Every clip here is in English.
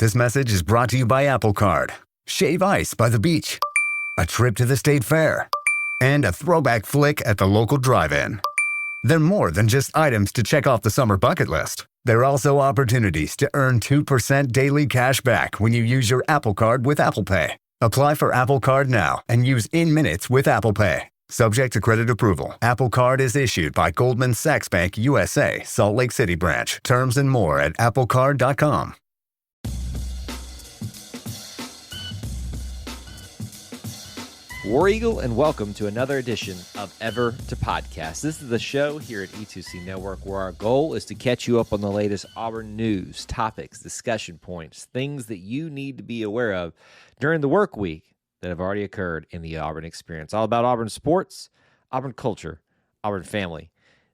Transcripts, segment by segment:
This message is brought to you by Apple Card. Shave ice by the beach. A trip to the state fair. And a throwback flick at the local drive-in. They're more than just items to check off the summer bucket list. They're also opportunities to earn 2% daily cash back when you use your Apple Card with Apple Pay. Apply for Apple Card now and use in-minutes with Apple Pay. Subject to credit approval. Apple Card is issued by Goldman Sachs Bank USA, Salt Lake City branch. Terms and more at applecard.com. War Eagle, and welcome to another edition of Ever to Podcast. This is the show here at E2C Network where our goal is to catch you up on the latest Auburn news, topics, discussion points, things that you need to be aware of during the work week that have already occurred in the Auburn experience. All about Auburn sports, Auburn culture, Auburn family.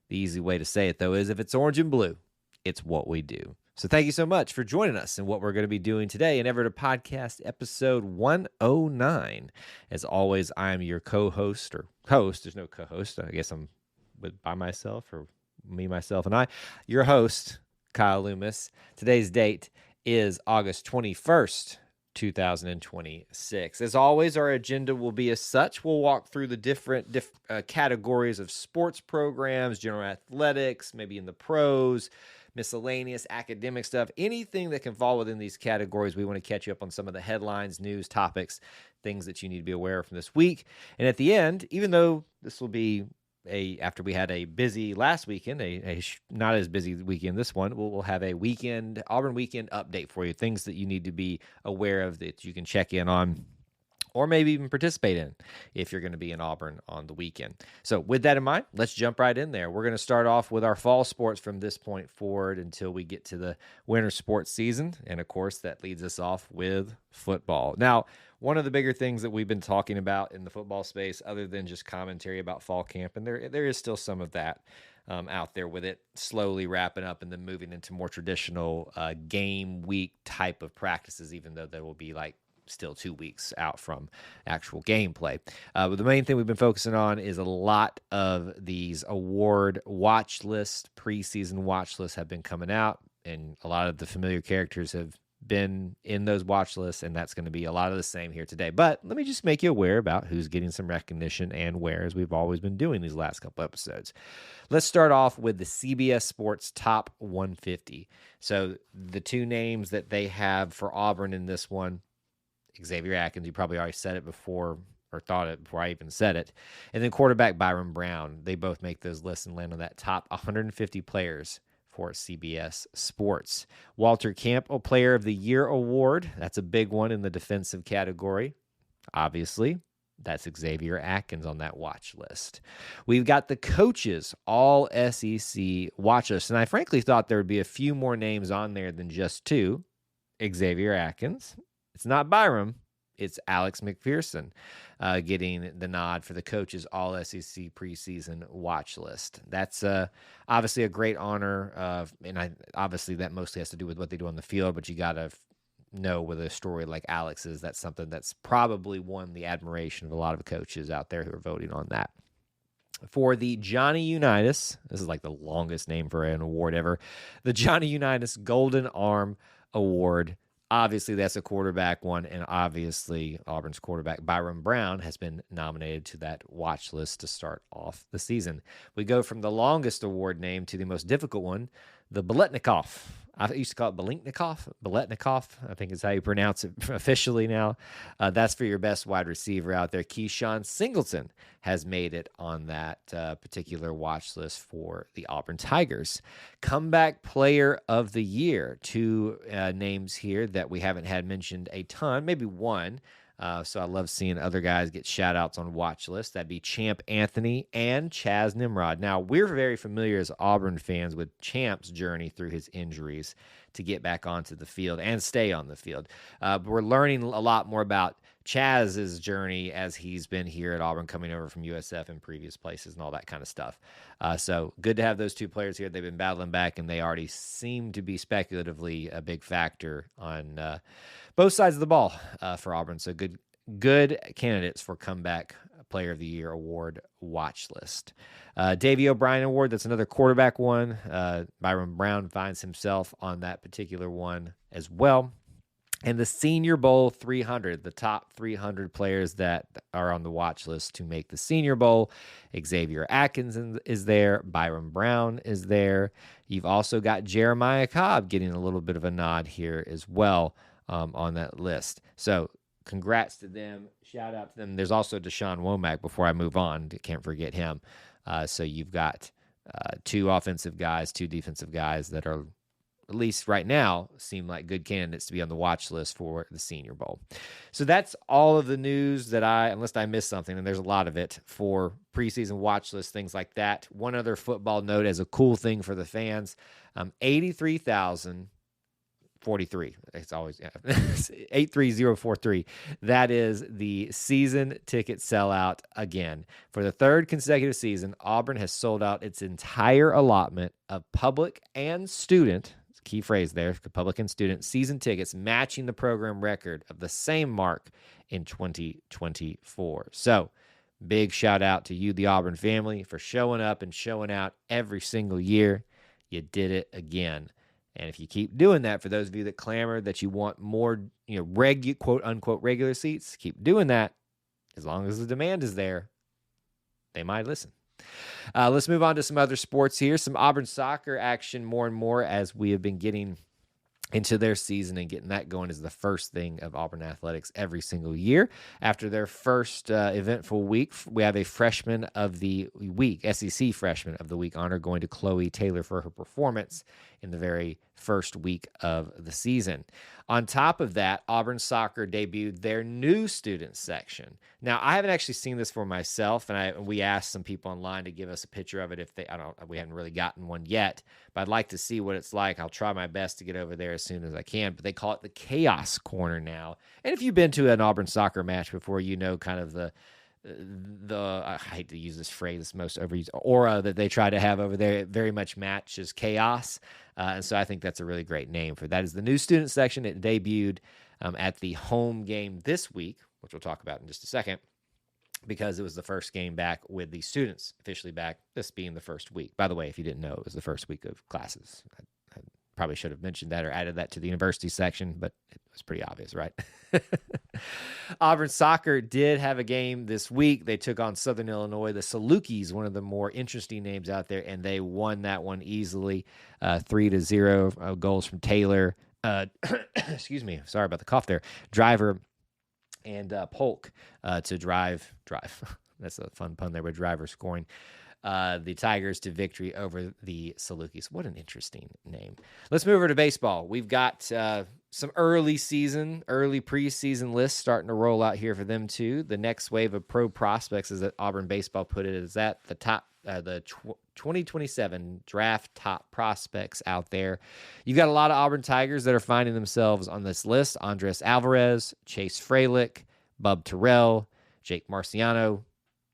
The easy way to say it, though, is if it's orange and blue, it's what we do. So thank you so much for joining us in what we're going to be doing today in Ever to Podcast episode 109. As always, I'm your co-host or host. There's no co-host. I guess I'm by myself or me, myself, and I. Your host, Kyle Loomis. Today's date is August 21st, 2026. As always, our agenda will be as such. We'll walk through the different categories of sports programs, general athletics, maybe in the pros, miscellaneous academic stuff, anything that can fall within these categories. We want to catch you up on some of the headlines, news, topics, things that you need to be aware of from this week. And at the end, even though this will be after we had a busy last weekend, a not as busy weekend this one, we'll have a Auburn weekend update for you, things that you need to be aware of that you can check in on, or maybe even participate in if you're going to be in Auburn on the weekend. So with that in mind, let's jump right in there. We're going to start off with our fall sports from this point forward until we get to the winter sports season. And of course, that leads us off with football. Now, one of the bigger things that we've been talking about in the football space, other than just commentary about fall camp, and there is still some of that out there with it slowly wrapping up and then moving into more traditional game week type of practices, even though there will be like still 2 weeks out from actual gameplay. But the main thing we've been focusing on is a lot of these award watch lists, preseason watch lists have been coming out, and a lot of the familiar characters have been in those watch lists, and that's going to be a lot of the same here today. But let me just make you aware about who's getting some recognition and where, as we've always been doing these last couple episodes. Let's start off with the CBS Sports Top 150. So the two names that they have for Auburn in this one, Xavier Atkins, you probably already said it before or thought it before I even said it. And then quarterback Byron Brown. They both make those lists and land on that top 150 players for CBS Sports. Walter Campbell, Player of the Year Award. That's a big one in the defensive category. Obviously, that's Xavier Atkins on that watch list. We've got the coaches all SEC watch list. And I frankly thought there would be a few more names on there than just two. Xavier Atkins. It's not Byram, it's Alex McPherson getting the nod for the coaches all-SEC preseason watch list. That's obviously a great honor, obviously that mostly has to do with what they do on the field, but you got to know with a story like Alex's, that's something that's probably won the admiration of a lot of coaches out there who are voting on that. For the Johnny Unitas, this is like the longest name for an award ever, the Johnny Unitas Golden Arm Award. Obviously, that's a quarterback one, and obviously Auburn's quarterback Byron Brown has been nominated to that watch list to start off the season. We go from the longest award name to the most difficult one, the Biletnikoff. I used to call it Biletnikoff, I think is how you pronounce it officially now. That's for your best wide receiver out there. Keyshawn Singleton has made it on that particular watch list for the Auburn Tigers. Comeback Player of the Year. Two names here that we haven't had mentioned a ton, maybe one. So I love seeing other guys get shout-outs on watch lists. That'd be Champ Anthony and Chaz Nimrod. Now, we're very familiar as Auburn fans with Champ's journey through his injuries to get back onto the field and stay on the field. But we're learning a lot more about Chaz's journey as he's been here at Auburn, coming over from USF and previous places and all that kind of stuff. So good to have those two players here. They've been battling back, and they already seem to be speculatively a big factor on both sides of the ball for Auburn. So good candidates for Comeback Player of the Year award watch list. Davey O'Brien Award, that's another quarterback one. Byron Brown finds himself on that particular one as well. And the Senior Bowl 300, the top 300 players that are on the watch list to make the Senior Bowl. Xavier Atkins is there. Byron Brown is there. You've also got Jeremiah Cobb getting a little bit of a nod here as well on that list. So congrats to them. Shout out to them. There's also Deshaun Womack before I move on. Can't forget him. So you've got 2 offensive guys, 2 defensive guys that are, at least right now, seem like good candidates to be on the watch list for the Senior Bowl. So that's all of the news that unless I missed something, and there's a lot of it, for preseason watch list, things like that. One other football note as a cool thing for the fans, 83,043. It's always 83043. That is the season ticket sellout again. For the 3rd consecutive season, Auburn has sold out its entire allotment of public and student, key phrase there, public and student season tickets, matching the program record of the same mark in 2024. So big shout out to you, the Auburn family, for showing up and showing out every single year. You did it again. And if you keep doing that, for those of you that clamor that you want more, quote unquote regular seats, keep doing that. As long as the demand is there, they might listen. Let's move on to some other sports here. Some Auburn soccer action more and more as we have been getting into their season, and getting that going is the first thing of Auburn athletics every single year. After their first eventful week, we have a freshman of the week, SEC freshman of the week honor, going to Chloe Taylor for her performance in the very first week of the season. On top of that, Auburn soccer debuted their new student section. Now, I haven't actually seen this for myself, and we asked some people online to give us a picture of it. We haven't really gotten one yet, but I'd like to see what it's like. I'll try my best to get over there as soon as I can. But they call it the Chaos Corner now. And if you've been to an Auburn soccer match before, you know kind of the I hate to use this phrase, it's most overused, aura that they try to have over there. It very much matches chaos. And so I think that's a really great name for that. Is the new student section. It debuted at the home game this week, which we'll talk about in just a second, because it was the first game back with the students officially back, this being the first week. By the way, if you didn't know, it was the first week of classes. I probably should have mentioned that or added that to the university section, but it was pretty obvious, right? Auburn soccer did have a game this week. They took on Southern Illinois, the Salukis, one of the more interesting names out there, and they won that one easily, 3-0. Goals from Taylor. Excuse me, sorry about the cough there. Driver and Polk to drive. That's a fun pun there, but Driver scoring the Tigers to victory over the Salukis. What an interesting name. Let's move over to baseball. We've got some early preseason lists starting to roll out here for them too. The next wave of pro prospects, as Auburn baseball put it, is at the top, the 2027 draft top prospects out there. You've got a lot of Auburn Tigers that are finding themselves on this list. Andres Alvarez, Chase Fralick, Bub Terrell, Jake Marciano,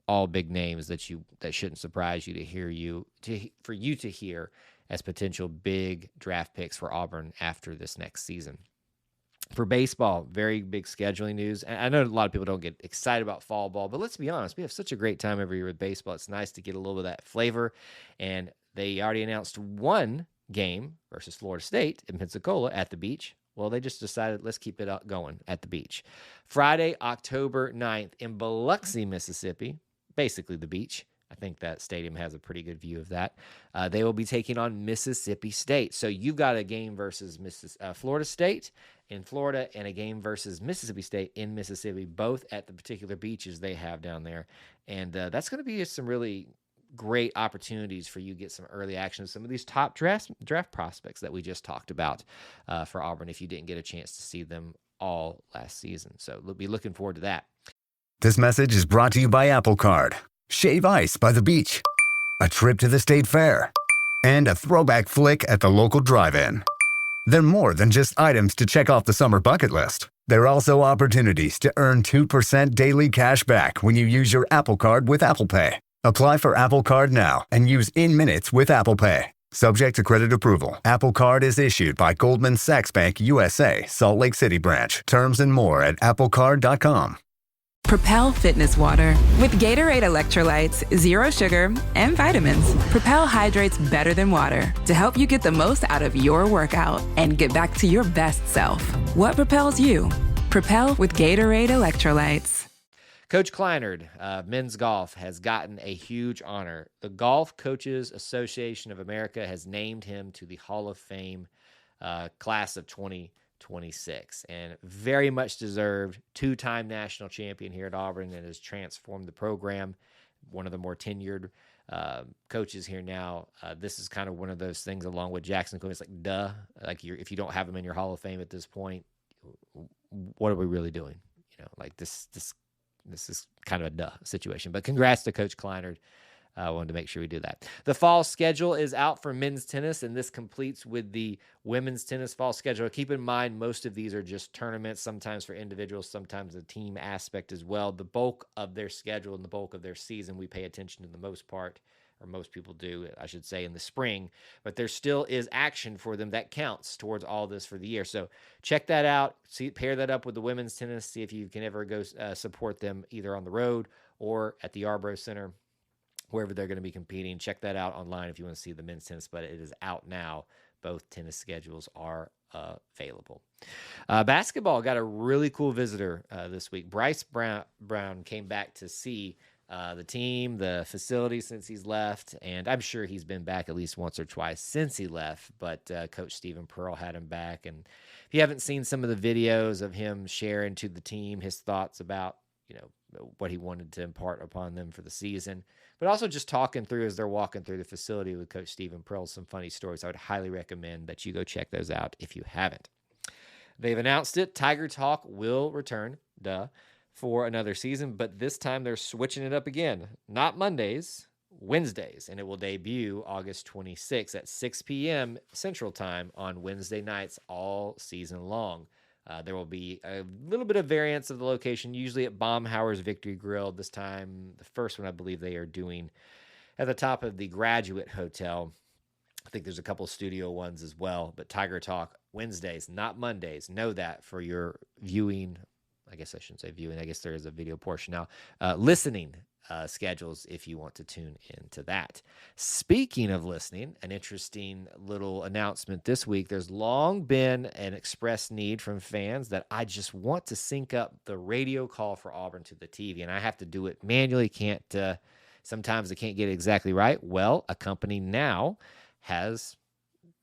all big names that shouldn't surprise you for you to hear as potential big draft picks for Auburn after this next season. For baseball, very big scheduling news. And I know a lot of people don't get excited about fall ball, but let's be honest, we have such a great time every year with baseball. It's nice to get a little bit of that flavor. And they already announced one game versus Florida State in Pensacola at the beach. Well, they just decided, let's keep it going at the beach. Friday, October 9th in Biloxi, Mississippi, basically the beach. I think that stadium has a pretty good view of that. They will be taking on Mississippi State. So you've got a game versus Florida State in Florida and a game versus Mississippi State in Mississippi, both at the particular beaches they have down there. And that's going to be some really great opportunities for you to get some early action of some of these top draft prospects that we just talked about for Auburn if you didn't get a chance to see them all last season. So we'll be looking forward to that. This message is brought to you by Apple Card. Shave ice by the beach. A trip to the state fair. And a throwback flick at the local drive-in. They're more than just items to check off the summer bucket list. They're also opportunities to earn 2% daily cash back when you use your Apple Card with Apple Pay. Apply for Apple Card now and use in-minutes with Apple Pay. Subject to credit approval. Apple Card is issued by Goldman Sachs Bank USA, Salt Lake City branch. Terms and more at applecard.com. Propel Fitness Water. With Gatorade electrolytes, zero sugar, and vitamins, Propel hydrates better than water to help you get the most out of your workout and get back to your best self. What propels you? Propel with Gatorade electrolytes. Coach Kleinard, men's golf, has gotten a huge honor. The Golf Coaches Association of America has named him to the Hall of Fame class of 2026, and very much deserved. Two-time national champion here at Auburn and has transformed the program. One of the more tenured coaches here now. This is kind of one of those things, along with Jackson Cole. It's like, duh. Like, if you don't have him in your Hall of Fame at this point, what are we really doing? Like this is kind of a duh situation. But congrats to Coach Kleinard. I wanted to make sure we do that. The fall schedule is out for men's tennis, and this completes with the women's tennis fall schedule. Keep in mind, most of these are just tournaments, sometimes for individuals, sometimes the team aspect as well. The bulk of their schedule and the bulk of their season, we pay attention to the most part, or most people do, I should say, in the spring. But there still is action for them that counts towards all this for the year. So check that out. Pair that up with the women's tennis. See if you can ever go support them either on the road or at the Yarborough Center, wherever they're going to be competing. Check that out online if you want to see the men's tennis, but it is out now. Both tennis schedules are available. Basketball got a really cool visitor this week. Bryce Brown came back to see the team, the facility since he's left, and I'm sure he's been back at least once or twice since he left, but Coach Stephen Pearl had him back. And if you haven't seen some of the videos of him sharing to the team his thoughts about what he wanted to impart upon them for the season, but also just talking through as they're walking through the facility with Coach Stephen Pearl, some funny stories. I would highly recommend that you go check those out if you haven't. They've announced it. Tiger Talk will return, for another season, but this time they're switching it up again. Not Mondays, Wednesdays, and it will debut August 26th at 6 p.m. Central Time on Wednesday nights all season long. There will be a little bit of variance of the location, usually at Baumhauer's Victory Grill. This time, the first one I believe they are doing at the top of the Graduate Hotel. I think there's a couple studio ones as well, but Tiger Talk Wednesdays, not Mondays. Know that for your viewing. I guess I shouldn't say viewing. I guess there is a video portion now. Listening schedules if you want to tune into that. Speaking of listening, an interesting little announcement this week. There's long been an express need from fans that I just want to sync up the radio call for Auburn to the TV, and I have to do it manually. Sometimes I can't get it exactly right. Well, a company now has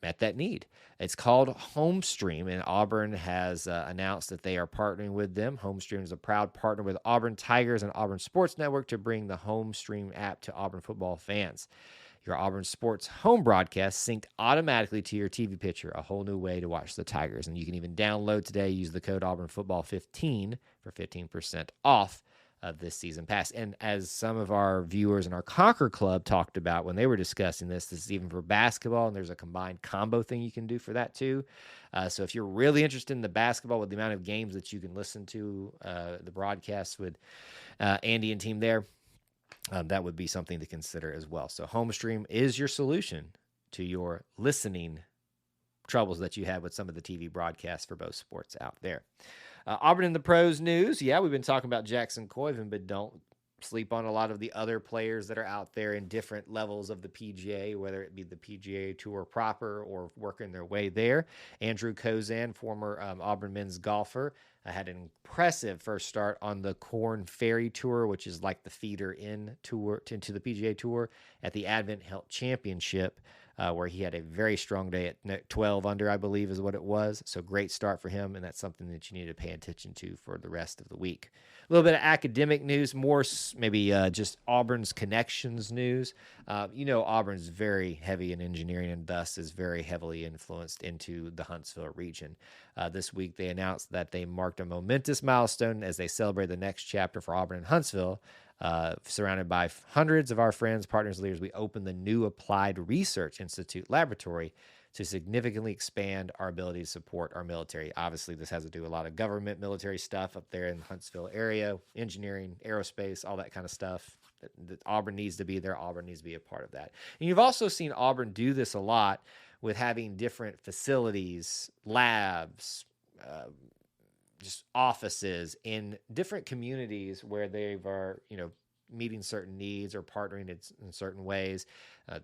met that need. It's called Homestream, and Auburn has announced that they are partnering with them. Homestream is a proud partner with Auburn Tigers and Auburn Sports Network to bring the Homestream app to Auburn football fans. Your Auburn Sports home broadcast synced automatically to your TV picture, a whole new way to watch the Tigers. And you can even download today, use the code AuburnFootball15 for 15% off of this season pass. And as some of our viewers in our Conquer Club talked about when they were discussing this is even for basketball, and there's a combined combo thing you can do for that too. So if you're really interested in the basketball with the amount of games that you can listen to the broadcasts with Andy and team there, that would be something to consider as well. So Homestream is your solution to your listening troubles that you have with some of the TV broadcasts for both sports out there. Auburn in the pros news. Yeah, we've been talking about Jackson Coyven, but don't sleep on a lot of the other players that are out there in different levels of the PGA, whether it be the PGA Tour proper or working their way there. Andrew Kozan, former Auburn men's golfer, had an impressive first start on the Corn Ferry Tour, which is like the feeder in tour into the PGA Tour at the Advent Health Championship, where he had a very strong day at 12 under, I believe is what it was. So great start for him, and that's something that you need to pay attention to for the rest of the week. A little bit of academic news, more maybe just Auburn's connections news. Auburn's very heavy in engineering and thus is very heavily influenced into the Huntsville region. This week they announced that they marked a momentous milestone as they celebrate the next chapter for Auburn and Huntsville. Surrounded by hundreds of our friends, partners, leaders, we opened the new Applied Research Institute laboratory to significantly expand our ability to support our military. Obviously, this has to do with a lot of government military stuff up there in the Huntsville area, engineering, aerospace, all that kind of stuff. That Auburn needs to be there. Auburn needs to be a part of that. And you've also seen Auburn do this a lot with having different facilities, labs, just offices in different communities where they are, meeting certain needs or partnering in certain ways.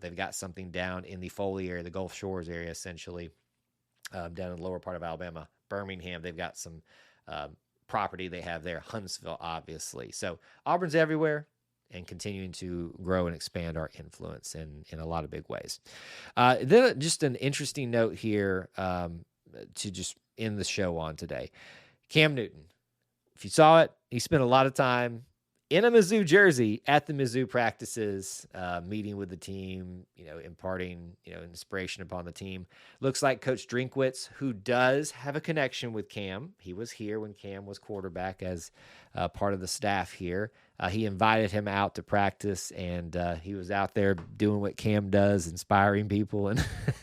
They've got something down in the Foley area, the Gulf Shores area, essentially, down in the lower part of Alabama. Birmingham, they've got some property they have there. Huntsville, obviously. So Auburn's everywhere and continuing to grow and expand our influence in a lot of big ways. Then just an interesting note here to just end the show on today. Cam Newton, if you saw it, he spent a lot of time in a Mizzou jersey at the Mizzou practices, meeting with the team, imparting, inspiration upon the team. Looks like Coach Drinkwitz, who does have a connection with Cam. He was here when Cam was quarterback as part of the staff here. He invited him out to practice, and he was out there doing what Cam does, inspiring people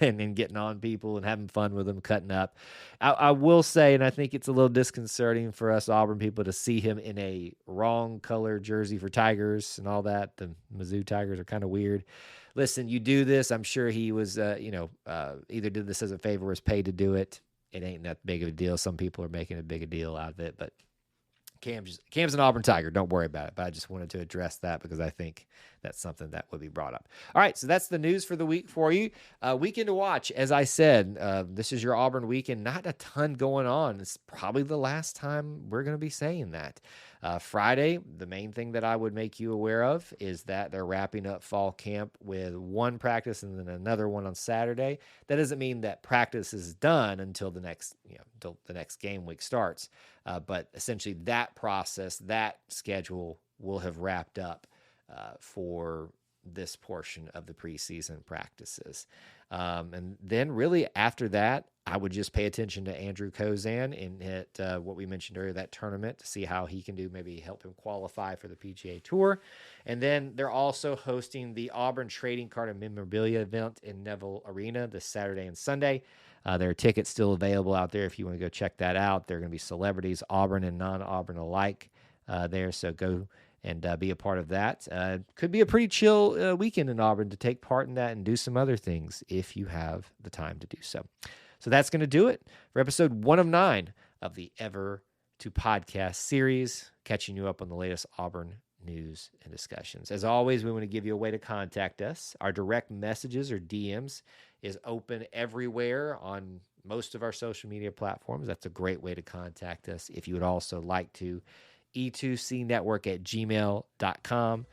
and getting on people and having fun with them, cutting up. I will say, and I think it's a little disconcerting for us Auburn people to see him in a wrong color jersey for Tigers and all that. The Mizzou Tigers are kind of weird. Listen, you do this. I'm sure he was, either did this as a favor or was paid to do it. It ain't that big of a deal. Some people are making a big a deal out of it, but Cam's an Auburn Tiger. Don't worry about it. But I just wanted to address that because I think that's something that would be brought up. All right, so that's the news for the week for you. Weekend to watch, as I said, this is your Auburn weekend. Not a ton going on. It's probably the last time we're going to be saying that. Friday, the main thing that I would make you aware of is that they're wrapping up fall camp with one practice and then another one on Saturday. That doesn't mean that practice is done until the next game week starts. But essentially that process, that schedule will have wrapped up for this portion of the preseason practices. And then really after that, I would just pay attention to Andrew Kozan and what we mentioned earlier, that tournament, to see how he can do, maybe help him qualify for the PGA Tour. And then they're also hosting the Auburn Trading Card and Memorabilia event in Neville Arena this Saturday and Sunday. There are tickets still available out there if you want to go check that out. There are going to be celebrities, Auburn and non-Auburn alike, there. So go and be a part of that. Could be a pretty chill weekend in Auburn to take part in that and do some other things if you have the time to do so. So that's going to do it for episode 1 of 9 of the Ever to Podcast series, catching you up on the latest Auburn news and discussions. As always, we want to give you a way to contact us. Our direct messages or DMs is open everywhere on most of our social media platforms. That's a great way to contact us. If you would also like to, e2cnetwork@gmail.com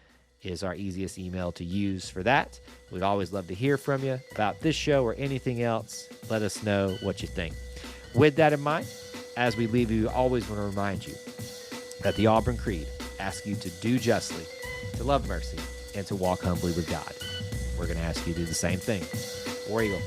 is our easiest email to use for that. We'd always love to hear from you about this show or anything else. Let us know what you think. With that in mind, as we leave you, always want to remind you that the Auburn Creed asks you to do justly, to love mercy, and to walk humbly with God. We're going to ask you to do the same thing. War Eagle.